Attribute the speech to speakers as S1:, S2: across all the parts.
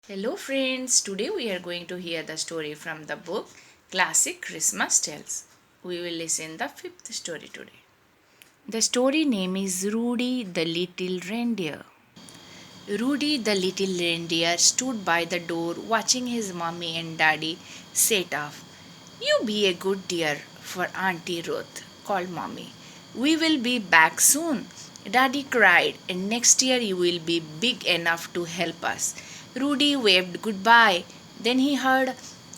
S1: Hello, friends. Today we are going to hear the story from the book Classic Christmas Tales. We will listen the fifth story today. The story name is Rudy the Little Reindeer. Rudy the little reindeer stood by the door watching his mommy and daddy set off. You be a good dear for Auntie Ruth, called mommy. We will be back soon. Daddy cried, and next year you will be big enough to help us. Rudy waved goodbye. Then he heard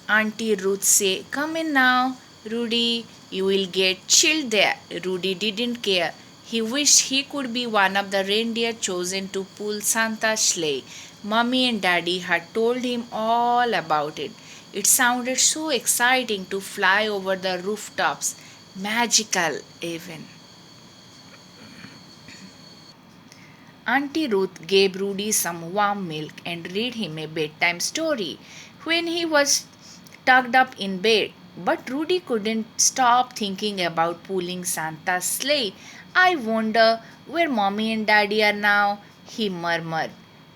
S1: Auntie Ruth say, Come in now, Rudy, you will get chilled there. Rudy didn't care. He wished he could be one of the reindeer chosen to pull Santa's sleigh. Mummy and Daddy had told him all about it. It sounded so exciting to fly over the rooftops, magical even. Auntie Ruth gave Rudy some warm milk and read him a bedtime story when he was tucked up in bed. But Rudy couldn't stop thinking about pulling Santa's sleigh. I wonder where Mommy and Daddy are now, he murmured.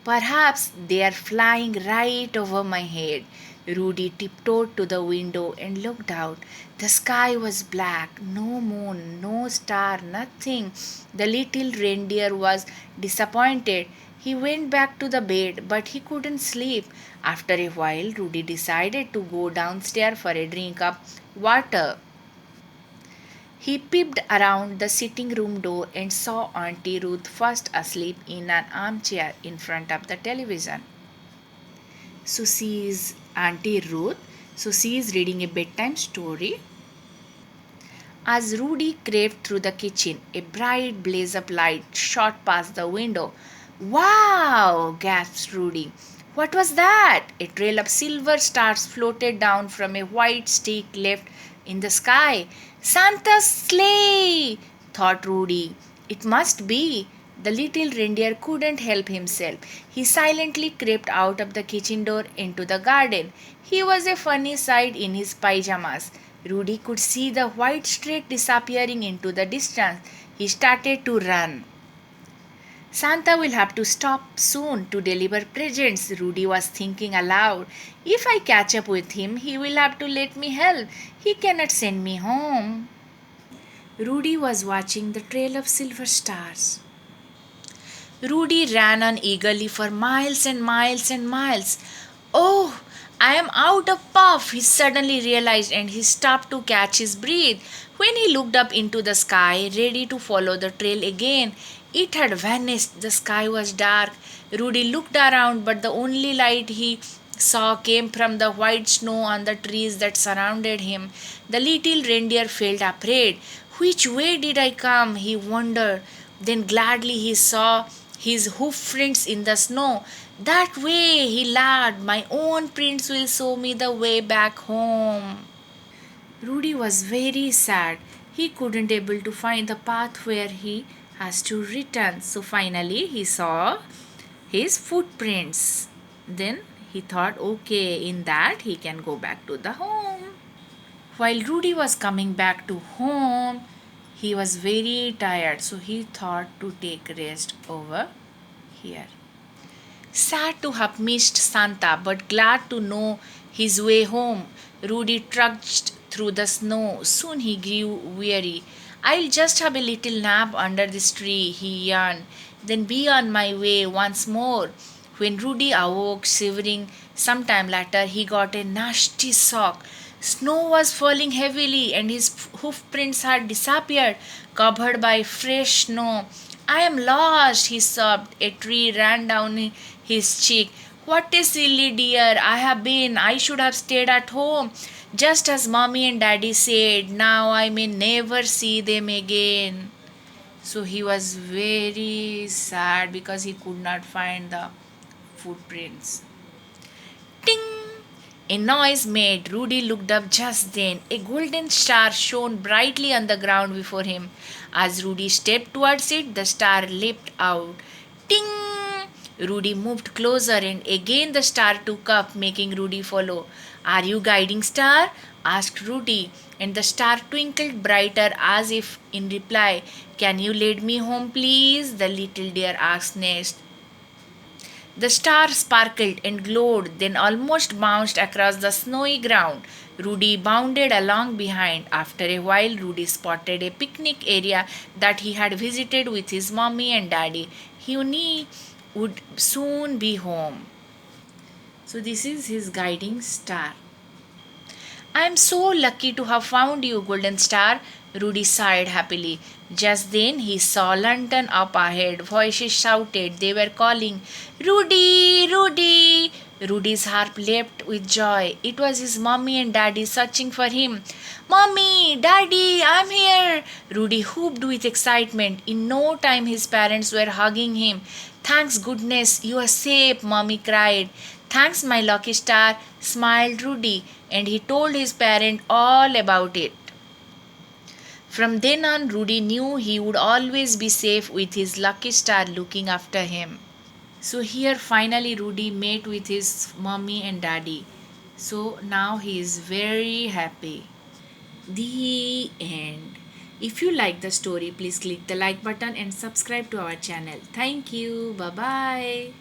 S1: Perhaps they are flying right over my head. Rudy tiptoed to the window and looked out. The sky was black, no moon, no star, nothing. The little reindeer was disappointed. He went back to the bed, but he couldn't sleep. After a while, Rudy decided to go downstairs for a drink of water. He peeped around the sitting room door and saw Auntie Ruth fast asleep in an armchair in front of the television. So she is Auntie Ruth. So she is reading a bedtime story. As Rudy crept through the kitchen, a bright blaze of light shot past the window. Wow! gasped Rudy. What was that? A trail of silver stars floated down from a white stick left in the sky. Santa's sleigh! thought Rudy. It must be. The little reindeer couldn't help himself. He silently crept out of the kitchen door into the garden. He was a funny sight in his pyjamas. Rudy could see the white streak disappearing into the distance. He started to run. Santa will have to stop soon to deliver presents, Rudy was thinking aloud. If I catch up with him, he will have to let me help. He cannot send me home. Rudy was watching the trail of silver stars. Rudy ran on eagerly for miles and miles and miles. Oh, I am out of puff, he suddenly realized, and he stopped to catch his breath. When he looked up into the sky, ready to follow the trail again, it had vanished. The sky was dark. Rudy looked around, but the only light he saw came from the white snow on the trees that surrounded him. The little reindeer felt afraid. Which way did I come? He wondered. Then gladly he saw his hoof prints in the snow. That way, he laughed. My own prints will show me the way back home. Rudy was very sad. He couldn't able to find the path where he has to return. So finally he saw his footprints. Then he thought, okay, in that he can go back to the home. While Rudy was coming back to home, he was very tired, so he thought to take rest over here. Sad to have missed Santa, but glad to know his way home, Rudy trudged through the snow. Soon he grew weary. I'll just have a little nap under this tree, he yearned, then be on my way once more. When Rudy awoke, shivering, some time later, he got a nasty shock. Snow was falling heavily, and his hoof prints had disappeared, covered by fresh snow. I am lost, he sobbed. A tree ran down his cheek. What a silly dear I have been. I should have stayed at home, just as mommy and daddy said. Now I may never see them again. So he was very sad because he could not find the footprints. Ting! A noise made. Rudy looked up just then. A golden star shone brightly on the ground before him. As Rudy stepped towards it, the star leapt out. Ting! Rudy moved closer and again the star took up, making Rudy follow. Are you guiding star? Asked Rudy, and the star twinkled brighter as if in reply. Can you lead me home, please? The little deer asked next. The star sparkled and glowed, then almost bounced across the snowy ground. Rudy bounded along behind. After a while, Rudy spotted a picnic area that he had visited with his mommy and daddy. He knew he would soon be home. So, this is his guiding star. I am so lucky to have found you, Golden Star. Rudy sighed happily. Just then he saw a lantern up ahead. Voices shouted. They were calling, Rudy! Rudy! Rudy's heart leapt with joy. It was his mommy and daddy searching for him. Mommy! Daddy! I'm here! Rudy whooped with excitement. In no time his parents were hugging him. Thanks goodness, you are safe, Mommy cried. Thanks, my lucky star, smiled Rudy, and he told his parent all about it. From then on, Rudy knew he would always be safe with his lucky star looking after him. So, here finally Rudy met with his mommy and daddy. So, now he is very happy. The end. If you like the story, please click the like button and subscribe to our channel. Thank you. Bye bye.